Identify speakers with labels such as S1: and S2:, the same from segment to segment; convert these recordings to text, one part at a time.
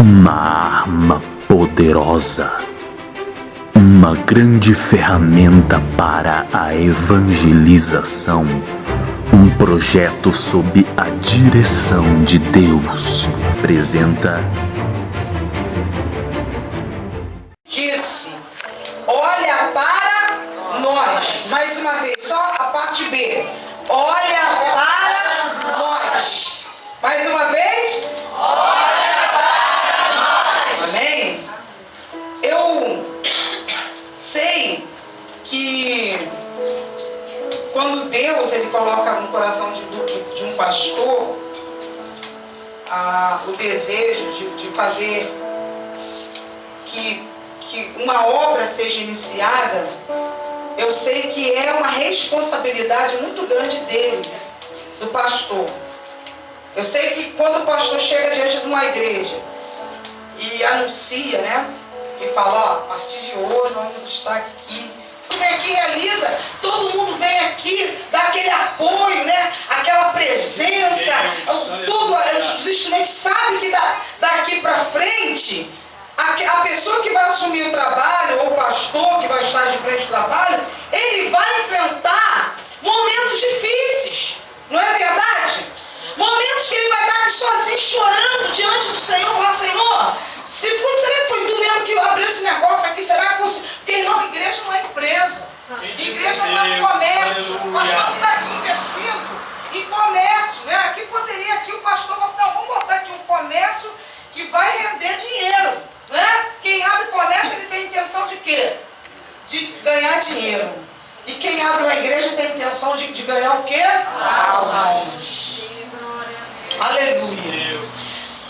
S1: Uma arma poderosa, uma grande ferramenta para a evangelização, um projeto sob a direção de Deus. Apresenta.
S2: Disse: olha para nós. Mais uma vez, só a parte B. Olha para nós. Mais uma vez. Olha para nós. Amém? Eu sei que quando Deus ele coloca no coração de um pastor o desejo de fazer que uma obra seja iniciada, eu sei que é uma responsabilidade muito grande dele, do pastor. Eu sei que quando o pastor chega diante de uma igreja e anuncia, né? E fala, ó, a partir de hoje nós vamos estar aqui. Vem aqui, realiza, todo mundo vem aqui, dá aquele apoio, né? Aquela presença, tudo, os instrumentos sabem que daqui para frente, a pessoa que vai assumir o trabalho, ou o pastor que vai estar de frente ao trabalho, ele vai enfrentar momentos difíceis, não é verdade? Momentos que ele vai estar aqui sozinho, chorando diante do Senhor, falar, Senhor, será que foi tu mesmo que abriu esse negócio aqui? Será que você... Porque, irmão, igreja não é empresa. Igreja não é comércio. O pastor que está aqui servindo em comércio, né? Aqui poderia, aqui o pastor fala assim, não, vamos botar aqui um comércio que vai render dinheiro, né? Quem abre comércio, ele tem intenção de quê? De ganhar dinheiro. E quem abre uma igreja tem intenção de ganhar o quê? Almas. Aleluia.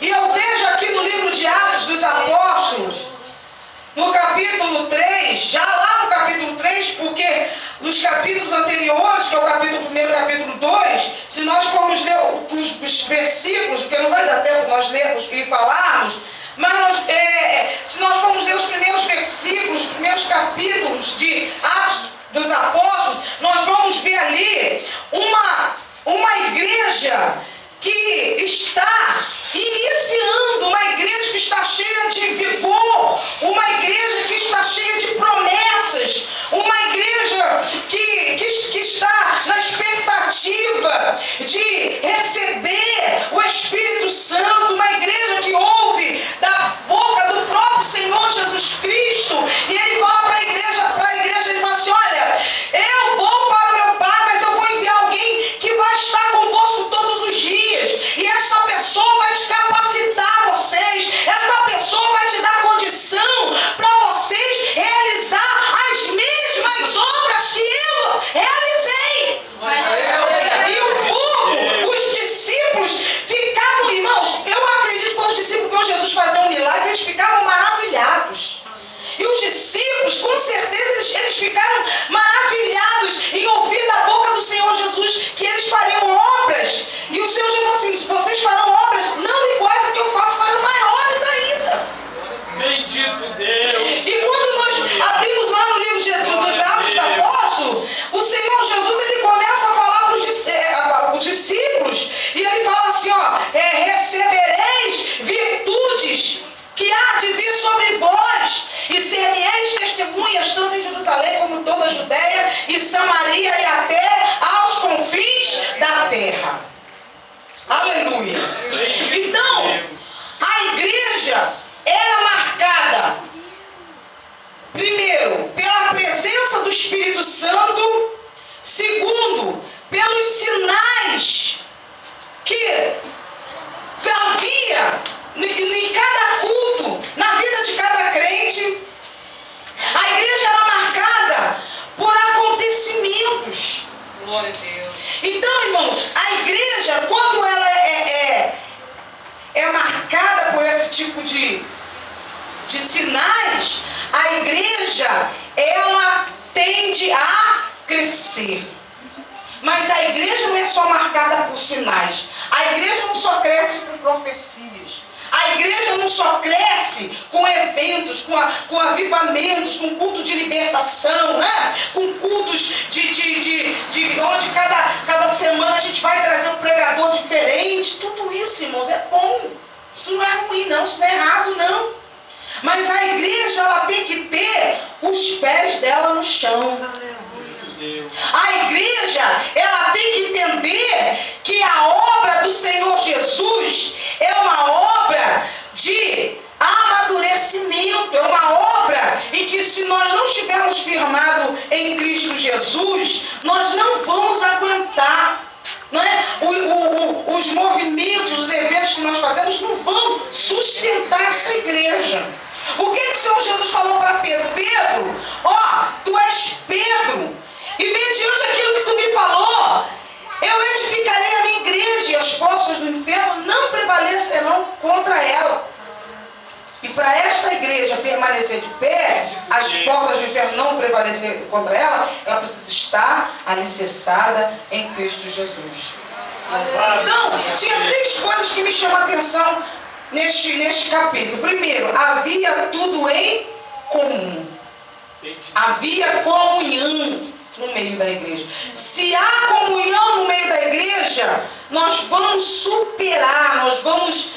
S2: E eu vejo aqui no livro de Atos dos Apóstolos, no capítulo 3, já lá no capítulo 3, porque nos capítulos anteriores, que é o capítulo 1 e o capítulo 2, se nós formos ler os versículos, porque não vai dar tempo nós lermos e falarmos, mas se nós formos ler os primeiros versículos, os primeiros capítulos de Atos dos Apóstolos, nós vamos ver ali uma igreja que está iniciando, uma igreja que está cheia de vigor, uma igreja que está cheia de promessas, uma igreja que está na expectativa de receber o Espírito Santo, uma igreja que ouve da boca do próprio Senhor Jesus Cristo, e ele fala para a igreja, ele fala assim, olha, eu vou para o meu Pai, mas eu vou enviar alguém que vai estar convosco todos os dias. E essa pessoa vai te capacitar vocês. Essa pessoa vai te dar condição para vocês realizar as mesmas obras que eu realizei. E o povo, os discípulos ficavam, irmãos, eu acredito que quando os discípulos viram Jesus fazer um milagre, eles ficavam maravilhados. E os discípulos, com certeza, eles ficaram maravilhados em ouvir da boca do Senhor Jesus que eles fariam obras. E o Senhor Jesus falou assim, vocês farão obras não iguais a que eu faço, farão maiores ainda.
S3: Bendito Deus.
S2: E quando nós abrimos lá no livro dos Atos dos Apóstolos, o Senhor Jesus ele começa a falar para os discípulos, e ele fala assim, ó, recebereis virtudes que há de vir sobre vós, e ser-me-eis testemunhas tanto em Jerusalém como em toda a Judéia e Samaria e até aos confins da terra. Aleluia. Então, a igreja era marcada, primeiro, pela presença do Espírito Santo, segundo, pelos sinais que havia em cada culto, na vida de cada crente. A igreja era marcada por acontecimentos.
S4: Glória a Deus.
S2: Então, irmãos, a igreja, quando ela é marcada por esse tipo de sinais, a igreja, ela tende a crescer. Mas a igreja não é só marcada por sinais. A igreja não só cresce por profecias. A igreja não só cresce com eventos, com avivamentos, com culto de libertação, né? Com cultos de onde cada semana a gente vai trazer um pregador diferente. Tudo isso, irmãos, é bom. Isso não é ruim, não. Isso não é errado, não. Mas a igreja, ela tem que ter os pés dela no chão. A igreja, ela tem que entender que a obra do Senhor Jesus é uma obra de amadurecimento, é uma obra em que, se nós não estivermos firmados em Cristo Jesus, nós não vamos aguentar. Não é? Os movimentos, os eventos que nós fazemos não vão sustentar essa igreja. O que o Senhor Jesus falou para Pedro? Pedro, tu és Pedro, e mediante aquilo que tu me falou, eu edificarei a minha igreja, e as portas do inferno não prevalecerão contra ela. E para esta igreja permanecer de pé, as portas do inferno não prevalecer contra ela, ela precisa estar alicerçada em Cristo Jesus. Então, tinha 3 coisas que me chamam a atenção neste capítulo. Primeiro, havia tudo em comum. Havia comunhão no meio da igreja. Se há comunhão no meio da igreja, nós vamos superar, nós vamos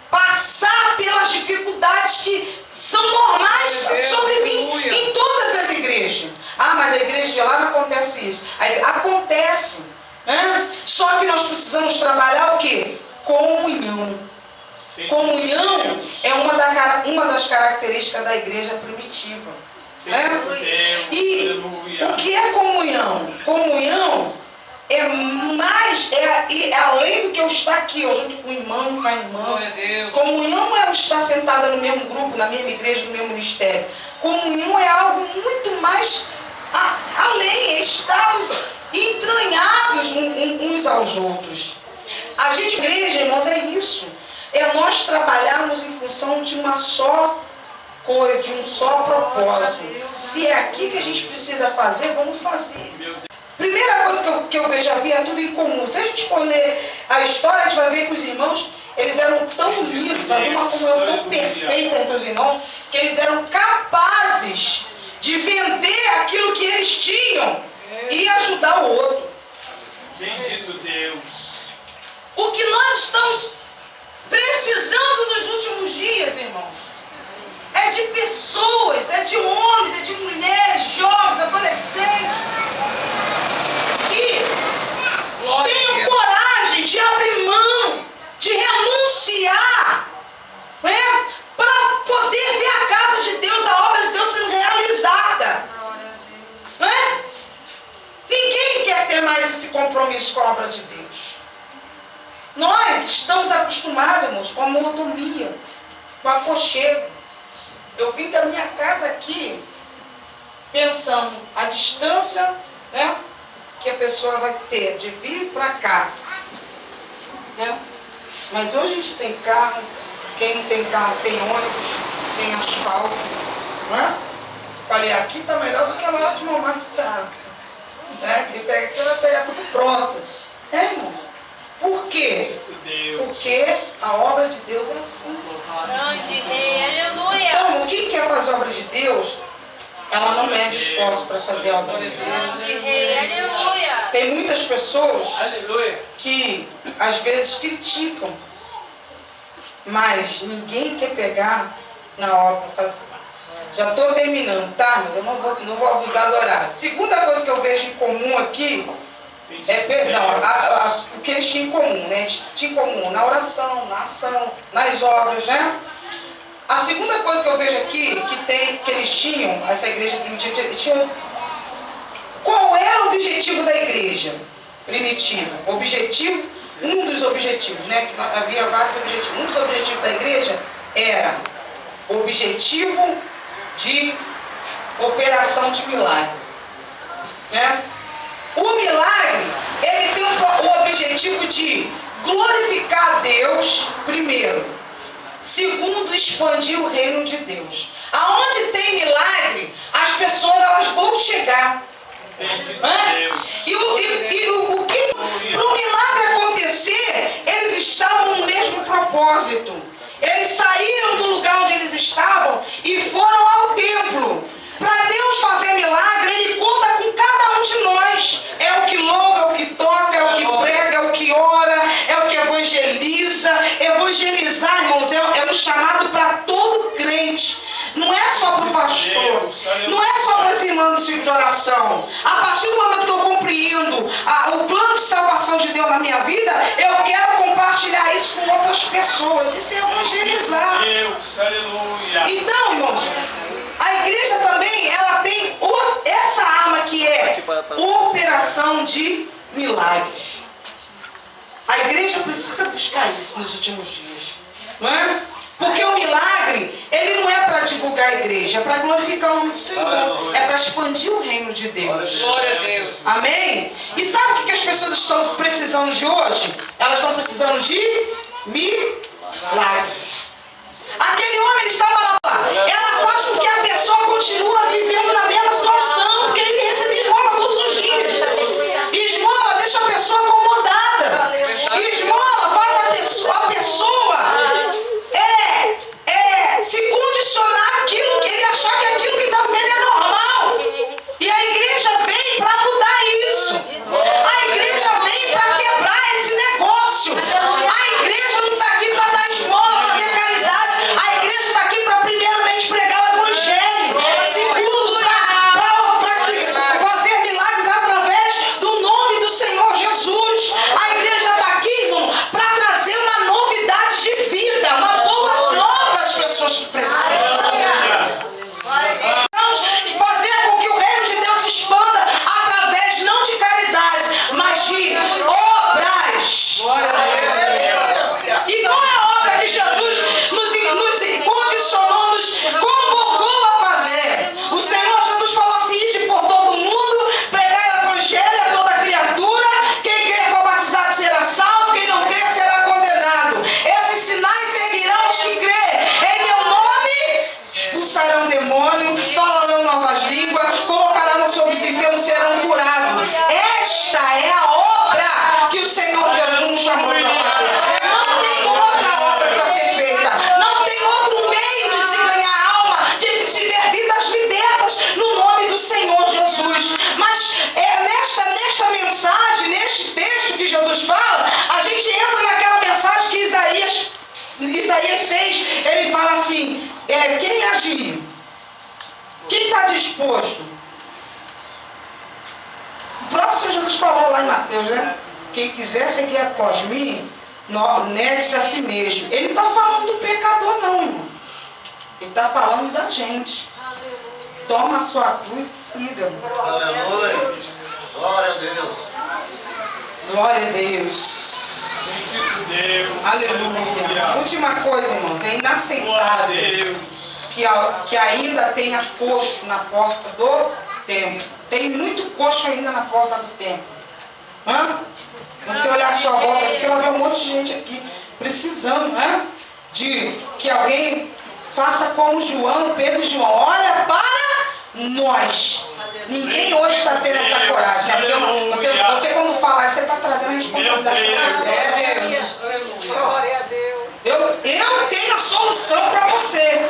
S2: passar pelas dificuldades que são normais sobrevivem em todas as igrejas. Mas a igreja de lá não acontece isso. Acontece. Só que nós precisamos trabalhar o quê? Comunhão. Comunhão é uma das características da igreja primitiva. E o que é comunhão? Comunhão é além do que eu estar aqui, junto com o irmão, com a irmã. Comunhão não é estar sentada no mesmo grupo, na mesma igreja, no mesmo ministério. Comunhão é algo muito mais além, é estarmos entranhados uns aos outros. A gente, igreja, irmãos, é isso. É nós trabalharmos em função de uma só coisa, de um só propósito. Se é aqui que a gente precisa fazer, vamos fazer. Primeira coisa que eu vejo, havia tudo em comum. Se a gente for ler a história, a gente vai ver que os irmãos, eles eram tão unidos, havia uma comunhão tão perfeita entre os irmãos, que eles eram capazes de vender aquilo que eles tinham e ajudar o outro.
S3: Bendito Deus.
S2: O que nós estamos precisando nos últimos dias, irmãos, é de pessoas, é de homens, é de mulheres, jovens, adolescentes, que tenham coragem de abrir mão, de renunciar, para poder ver a casa de Deus, a obra de Deus sendo realizada. Ninguém quer ter mais esse compromisso com a obra de Deus. Nós estamos acostumados, irmãos, com a mordomia, com o aconchego. Eu vim da minha casa aqui pensando a distância, que a pessoa vai ter de vir para cá. Mas hoje a gente tem carro, quem não tem carro tem ônibus, tem asfalto. Falei, aqui está melhor do que lá de uma cidade. Quem pega aqui vai pegar tudo pronto. Irmão? Por quê? Porque a obra de Deus é assim.
S4: Grande rei, aleluia.
S2: Então, quem quer fazer a obra de Deus, ela não mede esforço para fazer a obra de Deus.
S4: Grande rei, aleluia.
S2: Tem muitas pessoas
S3: Aleluia.
S2: que às vezes criticam, mas ninguém quer pegar na obra para fazer. Já estou terminando, tá? Mas eu não vou abusar do horário. Segunda coisa que eu vejo em comum aqui o que eles tinham em comum, tinham em comum na oração, na ação, nas obras, A segunda coisa que eu vejo aqui, que eles tinham, essa igreja primitiva, eles tinham. Qual era o objetivo da igreja primitiva? Um dos objetivos, havia vários objetivos. Um dos objetivos da igreja era o objetivo de operação de milagre. O milagre, ele tem o objetivo de glorificar a Deus, primeiro. Segundo, expandir o reino de Deus. Aonde tem milagre, as pessoas elas vão chegar. E o que para o milagre acontecer, eles estavam no mesmo propósito. Eles saíram do lugar onde eles estavam e foram ao templo. Para Deus fazer milagre, Ele conta com cada um de nós. É o que louva, é o que toca, é o que prega, é o que ora, é o que evangeliza. do pastor. Não é só para as irmãs do ciclo de oração. A partir do momento que eu compreendo o plano de salvação de Deus na minha vida, eu quero compartilhar isso com outras pessoas. Isso é evangelizar. Então, irmãos, a igreja também, ela tem essa arma que é operação de milagres. A igreja precisa buscar isso nos últimos dias, não é? Porque o milagre, ele não é para divulgar a igreja, é para glorificar o nome do Senhor, é para expandir o reino de Deus.
S4: Glória a Deus.
S2: Amém? E sabe o que as pessoas estão precisando de hoje? Elas estão precisando de milagres. Aquele homem estava lá. Ela faz com que a pessoa continue vivendo na mesma situação, porque ele recebe esmola todos os dias. Esmola deixa a pessoa acomodada. Esmola faz a pessoa se condicionar aquilo que ele achar que aquilo que está vendo é normal. E a igreja vem para mudar isso. A igreja vem para quebrar esse negócio. A igreja não está aqui para dar esmola, fazer caridade. A igreja está aqui para primeiramente pregar o evangelho. Segundo, para fazer milagres através do nome do Senhor Jesus. A igreja está aqui, irmão, para trazer uma novidade de vida, uma boa nova às pessoas que precisam. Fazer com que o reino de Deus se expanda através não de caridade, mas de obras. E qual é a obra que Jesus nos condicionou, nos convocou a fazer? O Senhor Jesus falou assim: ide por todo mundo, pregai o evangelho a toda criatura, quem crer e for batizado será salvo, quem não crer será condenado. Esses sinais seguirão os que crerem. Em meu nome expulsarão demônio, falarão novas línguas, colocarão sobre os enfermos, serão curados. Esta é a obra que o Senhor Jesus nos chamou para fazer. Não tem outra obra para ser feita. Não tem outro meio de se ganhar alma, de se ver vidas libertas no nome do Senhor Jesus. Mas nesta mensagem, neste texto que Jesus fala, a gente entra naquela mensagem que Isaías 6, ele fala assim: quem agir? Quem está disposto? O próprio Senhor Jesus falou lá em Mateus, né? Quem quiser seguir após mim, negue-se a si mesmo. Ele não está falando do pecador, não, irmão. Ele está falando da gente. Toma a sua cruz e siga.
S5: Aleluia. Glória a Deus.
S2: Glória a Deus. Aleluia. Última coisa, irmãos, é inaceitável que ainda tenha coxo na porta do templo. Tem muito coxo ainda na porta do templo. Você olhar a sua volta, você vai ver um monte de gente aqui precisando, de que alguém faça como João, Pedro e João. Olha para nós. Ninguém hoje está tendo essa coragem. Você quando falar, você está trazendo a responsabilidade para você.
S4: Glória a Deus.
S2: Eu tenho a solução para você.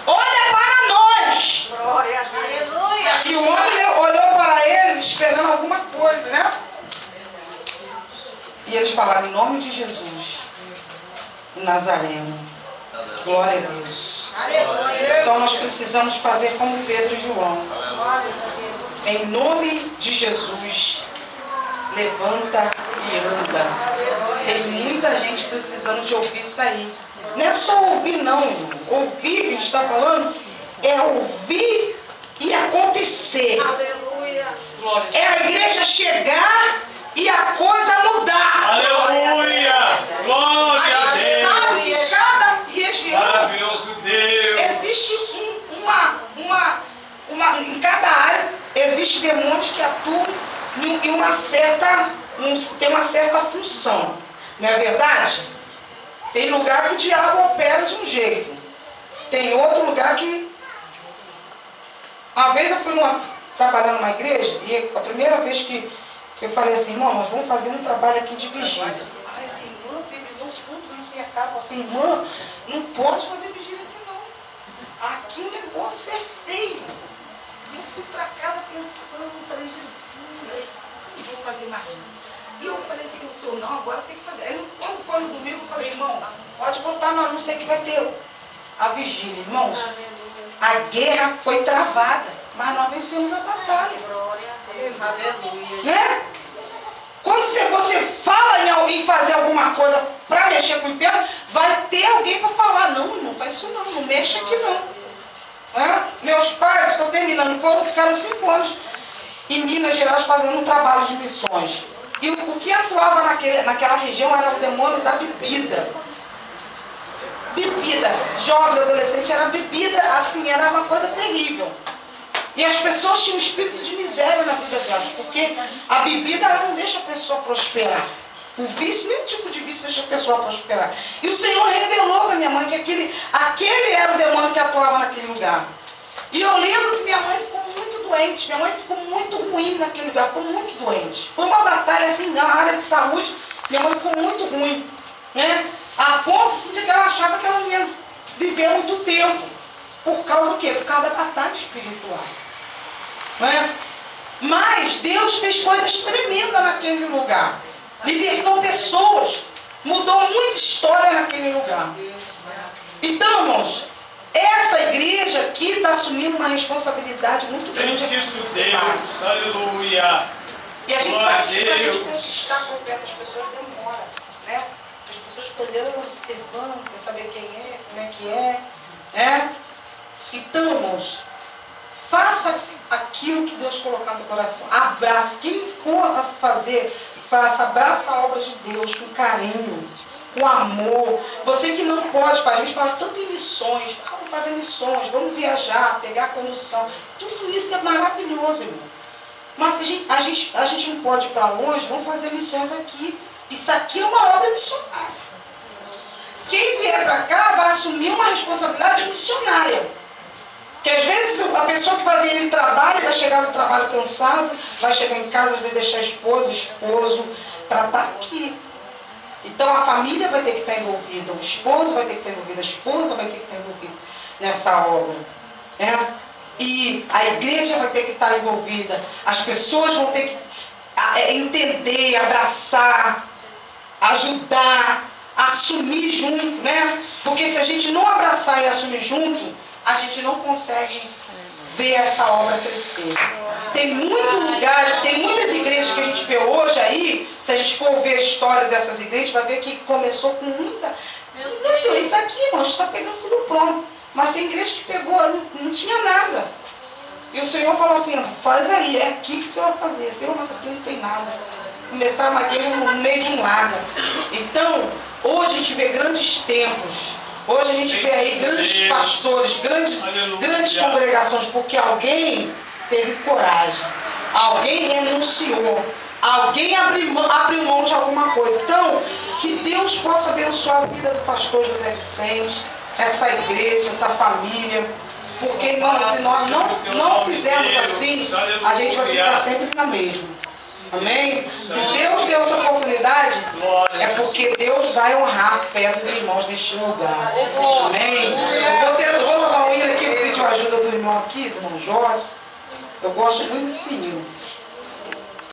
S2: Olha para nós.
S4: Glória a Deus. Aleluia.
S2: E o homem olhou para eles esperando alguma coisa, né? E eles falaram: em nome de Jesus, o Nazareno. Glória a Deus.
S4: Aleluia.
S2: Então nós precisamos fazer como Pedro e João. Em nome de Jesus, levanta e anda. Tem muita gente precisando de ouvir isso aí. Não é só ouvir, não. Ouvir, que a gente está falando, é ouvir e acontecer.
S4: Aleluia.
S2: É a igreja chegar e a coisa mudar.
S3: Aleluia. Glória
S2: A
S3: a
S2: gente sabe que
S3: Deus.
S2: cada região
S3: Maravilhoso Deus.
S2: existe em cada área existe demônios que atuam em tem uma certa função. Não é verdade? Tem lugar que o diabo opera de um jeito. Tem outro lugar que... Uma vez eu fui trabalhar numa igreja e a primeira vez que eu falei assim: irmão, nós vamos fazer um trabalho aqui de vigília. Mas irmã, terminou tudo isso e acaba assim: irmã, não pode fazer vigília aqui não. Aqui o negócio é feio. E eu fui para casa pensando, falei: Jesus, não vou fazer mais. E eu falei assim: o senhor não, agora tem que fazer. Aí quando foi no domingo, eu falei: irmão, pode botar, não sei que vai ter a vigília, irmãos. A guerra foi travada, mas nós vencemos a batalha.
S4: Glória a Deus. Aleluia.
S2: Né? Quando você fala em fazer alguma coisa para mexer com o inferno, vai ter alguém para falar, não, não faz isso não mexa aqui não. Meus pais, estou terminando, ficaram 5 anos em Minas Gerais fazendo um trabalho de missões. E o que atuava naquela região era o demônio da bebida. Bebida. Jovens, adolescentes, era bebida, assim, era uma coisa terrível. E as pessoas tinham um espírito de miséria na vida delas, porque a bebida ela não deixa a pessoa prosperar. O vício, nenhum tipo de vício deixa a pessoa prosperar. E o Senhor revelou para minha mãe que aquele era o demônio que atuava naquele lugar. E eu lembro que minha mãe ficou muito doente, minha mãe ficou muito ruim naquele lugar, ficou muito doente. Foi uma batalha assim, na área de saúde, minha mãe ficou muito ruim. Né? A ponto assim, de que ela achava que ela não ia viver muito tempo. Por causa do quê? Por causa da batalha espiritual. Né? Mas Deus fez coisas tremendas naquele lugar. Libertou pessoas. Mudou muita história naquele lugar. Então, irmãos, essa igreja aqui está assumindo uma responsabilidade muito grande.
S3: Bendito Deus, aleluia.
S2: E a gente
S3: Glória
S2: sabe que para a gente
S3: Deus.
S2: conquistar a confiança das pessoas demora. Né? As pessoas estão olhando, observando, quer saber quem é, como é que é. Né? Então, irmãos, faça aquilo que Deus colocar no coração. Abraça. Quem for a fazer, faça. Abraça a obra de Deus com carinho, com amor. Você que não pode, a gente fala tanto em missões. Vamos fazer missões, vamos viajar, pegar condução. Tudo isso é maravilhoso, irmão. Mas a gente não pode ir para longe, vamos fazer missões aqui. Isso aqui é uma obra missionária. Quem vier para cá vai assumir uma responsabilidade missionária. Que às vezes a pessoa que vai vir ele trabalha, vai chegar no trabalho cansado, vai chegar em casa, às vezes deixar a esposa, esposo, para estar aqui. Então a família vai ter que estar envolvida, o esposo vai ter que estar envolvido, a esposa vai ter que estar envolvida nessa obra. Né? E a igreja vai ter que estar envolvida, as pessoas vão ter que entender, abraçar, ajudar, assumir junto, né? Porque se a gente não abraçar e assumir junto, a gente não consegue ver essa obra crescer. Tem muito lugar, tem muitas igrejas que a gente vê hoje aí, se a gente for ver a história dessas igrejas, vai ver que começou com muita... Isso aqui, irmão, está pegando tudo pronto. Mas tem igreja que pegou, não tinha nada. E o Senhor falou assim, faz aí, é aqui que você vai fazer. Senhor, mas aqui não tem nada. Começar uma igreja no meio de um lago. Então, hoje a gente vê grandes templos. Hoje a gente vê aí grandes pastores, grandes congregações, porque alguém teve coragem, alguém renunciou, alguém abriu mão de alguma coisa. Então, que Deus possa abençoar a vida do pastor José Vicente, essa igreja, essa família, porque, irmãos, se nós não fizermos assim, a gente vai ficar sempre na mesma. Amém? Se Deus deu essa oportunidade, é porque Deus vai honrar a fé dos irmãos neste lugar. Amém? Eu vou levar um hino aqui, eu pedi a ajuda do irmão aqui, do irmão Jorge. Eu gosto muito desse hino.